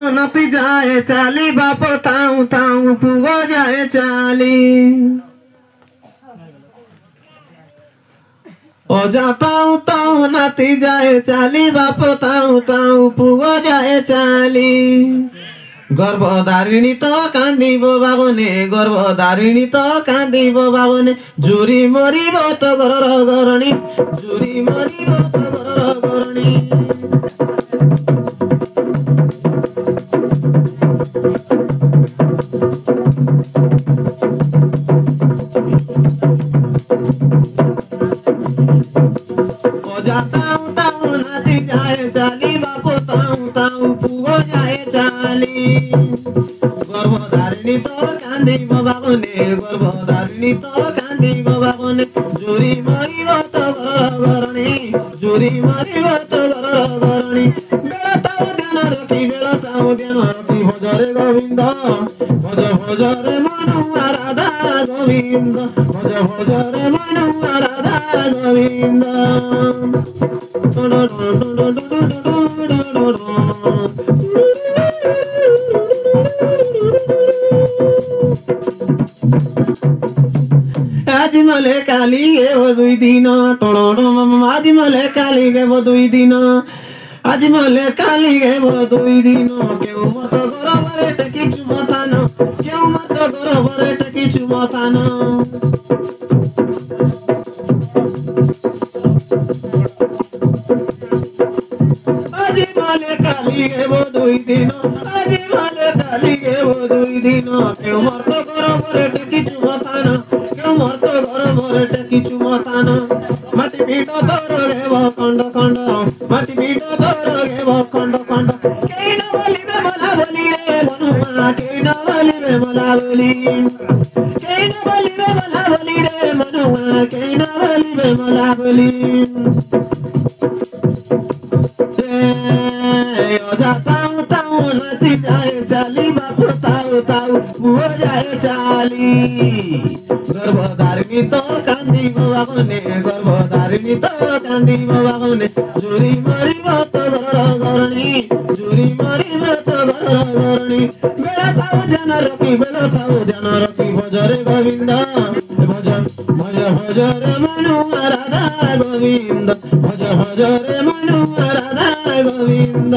नती जाए चाली बाप ताऊ ताऊ पुगो जाए चाली ओ जाताऊ ताऊ नती जाए चाली बाप ताऊ ताऊ पुगो जाए चाली गर्भधारिणी तो कांदिब बाबने गर्भधारिणी तो कांदिब बाबने जुरी मरिब तो घर गरणी जुरी मरिब तो घर गरणी जाताऊ ताऊ नदी जाए चाली बापो ताऊ ताऊ पुगो जाए चाली गर्भधारिणी तो कांदी बाबने गर्भधारिणी तो कांदी बाबने जुरी मरिब तो गरणी जुरी मरिब तो गरणी बेला ताऊ ध्यान रखी भजरे गोविंद भज भजरे मनुआ राधा गोविंद भज भजरे मनुआ राधा गोविंद आज मले काली गे दुई दिन आज मले काली गे दुई दिन आज मले काली गे दुई दिन क्यों मत गरबरे टकी चुमतान क्यों मत गरबरे टकी चुमतान आज मले काली गे दुई दिन आज मले काली गे दुई दिन क्यों मत गरबरे टकी चुमतान क्यों मत गरबरे टकी चुमतान माटी पीठ तोर गे खंड खंड माटी पीठ तोर गे खंड खंड केई न बोलिबे मला बोली रे मनुआ केई न बोलिबे मला बोली केई न बोलिबे मला बोली रे मनुआ केई न बोलिबे मला बोली जाताऊ ताऊ नदी जाए चाली बापू ताऊ ताऊ पुओ जाए चाली गर्भधारिणी तो कांदी बाबने गर्भधारिणी तो कांदी बाबने जुरी मरिब तो घर गरणी जुरी मरिब तो घर गरणी बेला ताऊ ध्यान रखी भजरे गोविंद भज भज भजरे मनुआ राधा गोविंद भज भजरे मनुआ राधा गोविंद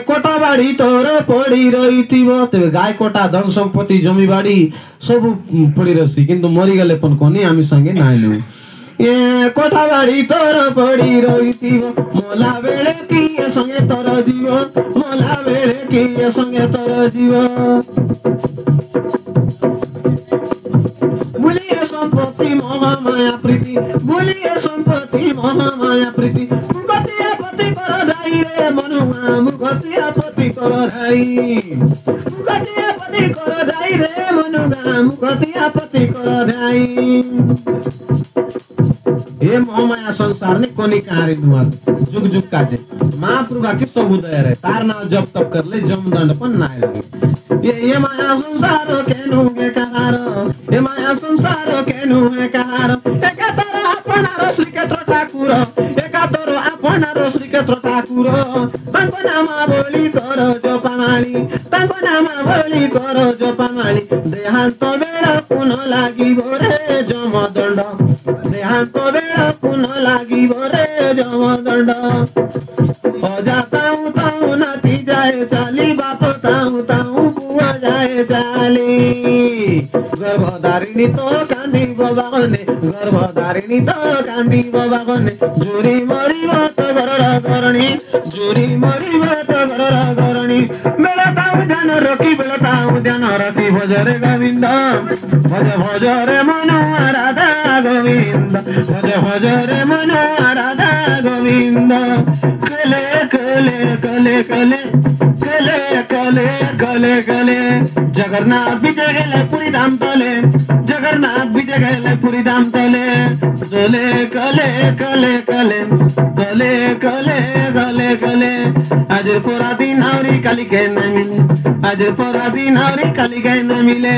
कोटा बाड़ी तोर पड़ी रही तेरे गाय कोटा धन संपत्ति जमी बाड़ी सब पड़ी रही किंतु मरी गले पन कोनी आमी संगे नाइलु ये कोटा बाड़ी तोर पड़ी रही मोला बेले की ये संगे तोर जीव मोला बेले की ये संगे तोर जीव बुलिए संपत्ति मोह माया प्रीति बुलिए संपत्ति मोह माया प्रीति मुगतिया पति कर जाई रे मनुआ मुगतिया पति कर जाई मुगतिया पति कर जाई रे मनुआ मुगतिया पति कर जाई ये मोहमाया संसार ने कोनी कहारी दुआ जुग जुग काटे महाप्रभु की सब उदय रे तार नाम जप तप कर ले जमदंड पन ना ये माया संसार केनु के कहार ये माया संसार केनु के कहार एका तोर आपनार श्री क्षेत्र ठाकुर एका तोर आपनार श्री क्षेत्र ठाकुर तांको नाम बोली कर जपामाली तांको नाम बोली कर जपामाली देहांत बेला पुन लागि रे जमदंड देहांत बेला पुन लागि रे जमदंड जाताऊ ताऊ नाती जाए चाली बाप ताऊ ताऊ पुआ जाए चाली गर्भधारिणी तो कांदी बाबाने गर्भधारिणी तो कांदी बाबाने जुरी मरिब तो घर गरणी जुरी मरिब तो घर गरणी बेला ताऊ ध्यान रखी बेला ताऊ ध्यान रखी भजरे गोविंद भज भजरे मनुआ राधा गोविंद भज भजरे मनुआ राधा गोविंद कले कले कले कले कले कले कले कले जगन्नाथ विजय गेले पुरी धाम तले जगन्नाथ अमरनाथ बिजे गले पूरी दाम तले जले कले कले कले कले कले कले कले आज पूरा दिन आवरी काली के न मिले आज पूरा दिन आवरी काली के न मिले